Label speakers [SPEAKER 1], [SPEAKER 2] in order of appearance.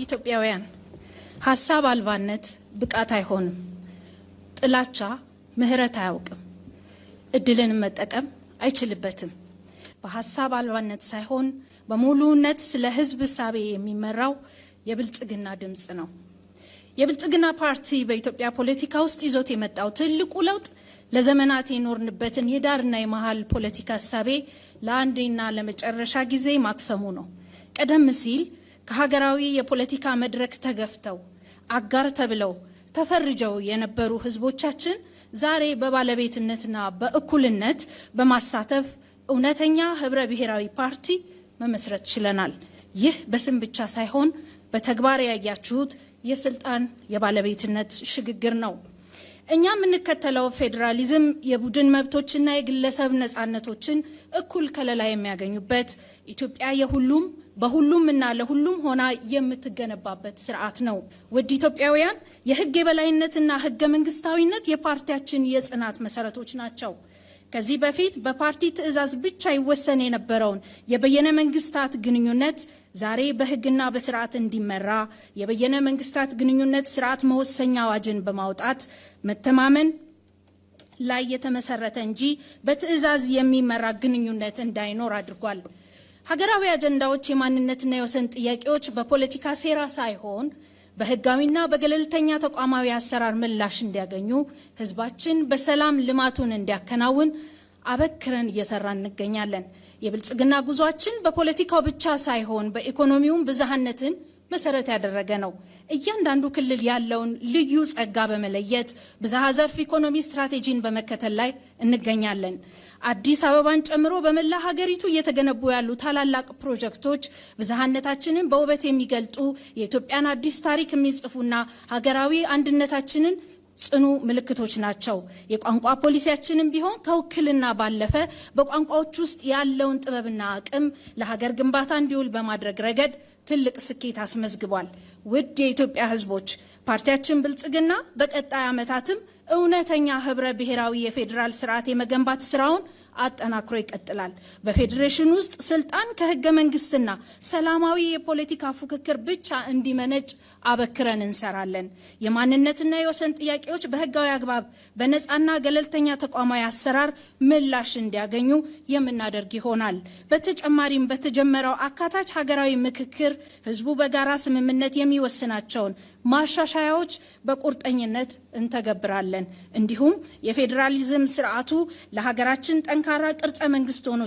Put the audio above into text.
[SPEAKER 1] ኢትዮጵያውያን ሐሳብ አልባነት ብቃት አይሆንም። ጥላቻ ምህረት አያውቅም። እድልን መጠቀም አይችልበትም። በሐሳብ አልባነት ሳይሆን በሙሉነት ስለ ህዝብ ሳቤ የሚመራው የብልጽግና ድምጽ ነው። የብልጽግና ፓርቲ በኢትዮጵያ ፖለቲካ ውስጥ ይዞት የመጣው ትልቁ ለውጥ ለዘመናት የኖርንበትን የዳርና የመሃል ፖለቲካ ሳቤ ለአንዴና ለመጨረሻ ጊዜ ማክሰሙ ነው። ቀደም ሲል ከሀገራዊ የፖለቲካ መድረክ ተገፍተው አጋር ተብለው ተፈርጀው የነበሩ ህዝቦቻችን ዛሬ በባለቤትነትና በእኩልነት በማሳተፍ እውነተኛ ህብረ ብሔራዊ ፓርቲ መመስረት ችለናል። ይህ በስም ብቻ ሳይሆን በተግባር ያያችሁት የስልጣን የባለቤትነት ሽግግር ነው። እኛ የምንከተለው ፌዴራሊዝም የቡድን መብቶችና የግለሰብ ነፃነቶችን እኩል ከለላ የሚያገኙበት ኢትዮጵያ የሁሉም በሁሉምና ለሁሉም ሆና የምትገነባበት ስርዓት ነው። ውድ ኢትዮጵያውያን፣ የህግ የበላይነትና ህገ መንግስታዊነት የፓርቲያችን የጽናት መሰረቶች ናቸው። ከዚህ በፊት በፓርቲ ትዕዛዝ ብቻ ይወሰን የነበረውን የበየነ መንግስታት ግንኙነት ዛሬ በህግና በስርዓት እንዲመራ የበየነ መንግስታት ግንኙነት ስርዓት መወሰኛ አዋጅን በማውጣት መተማመን ላይ የተመሰረተ እንጂ በትዕዛዝ የሚመራ ግንኙነት እንዳይኖር አድርጓል። ሀገራዊ አጀንዳዎች የማንነትና የወሰን ጥያቄዎች በፖለቲካ ሴራ ሳይሆን በህጋዊና በገለልተኛ ተቋማዊ አሰራር ምላሽ እንዲያገኙ ህዝባችን በሰላም ልማቱን እንዲያከናውን አበክረን እየሰራን እንገኛለን። የብልጽግና ጉዟችን በፖለቲካው ብቻ ሳይሆን በኢኮኖሚውም ብዝሃነትን መሰረት ያደረገ ነው። እያንዳንዱ ክልል ያለውን ልዩ ጸጋ በመለየት ብዝሃ ዘርፍ ኢኮኖሚ ስትራቴጂን በመከተል ላይ እንገኛለን። አዲስ አበባን ጨምሮ በመላ ሀገሪቱ እየተገነቡ ያሉ ታላላቅ ፕሮጀክቶች ብዝሃነታችንን በውበት የሚገልጡ የኢትዮጵያን አዲስ ታሪክ የሚጽፉና ሀገራዊ አንድነታችንን ጽኑ ምልክቶች ናቸው። የቋንቋ ፖሊሲያችንን ቢሆን ከውክልና ባለፈ በቋንቋዎች ውስጥ ያለውን ጥበብና አቅም ለሀገር ግንባታ እንዲውል በማድረግ ረገድ ትልቅ ስኬት አስመዝግቧል። ውድ የኢትዮጵያ ህዝቦች፣ ፓርቲያችን ብልጽግና በቀጣይ ዓመታትም እውነተኛ ህብረ ብሔራዊ የፌዴራል ስርዓት የመገንባት ስራውን አጠናክሮ ይቀጥላል። በፌዴሬሽን ውስጥ ስልጣን ከህገ መንግስትና ሰላማዊ የፖለቲካ ፉክክር ብቻ እንዲመነጭ አበክረን እንሰራለን። የማንነትና የወሰን ጥያቄዎች በህጋዊ አግባብ በነፃና ገለልተኛ ተቋማዊ አሰራር ምላሽ እንዲያገኙ የምናደርግ ይሆናል። በተጨማሪም በተጀመረው አካታች ሀገራዊ ምክክር ህዝቡ በጋራ ስምምነት የሚወስናቸውን ማሻሻያዎች በቁርጠኝነት እንተገብራለን። እንዲሁም የፌዴራሊዝም ስርዓቱ ለሀገራችን ጠንካራ ቅርጸ መንግስት ሆኖ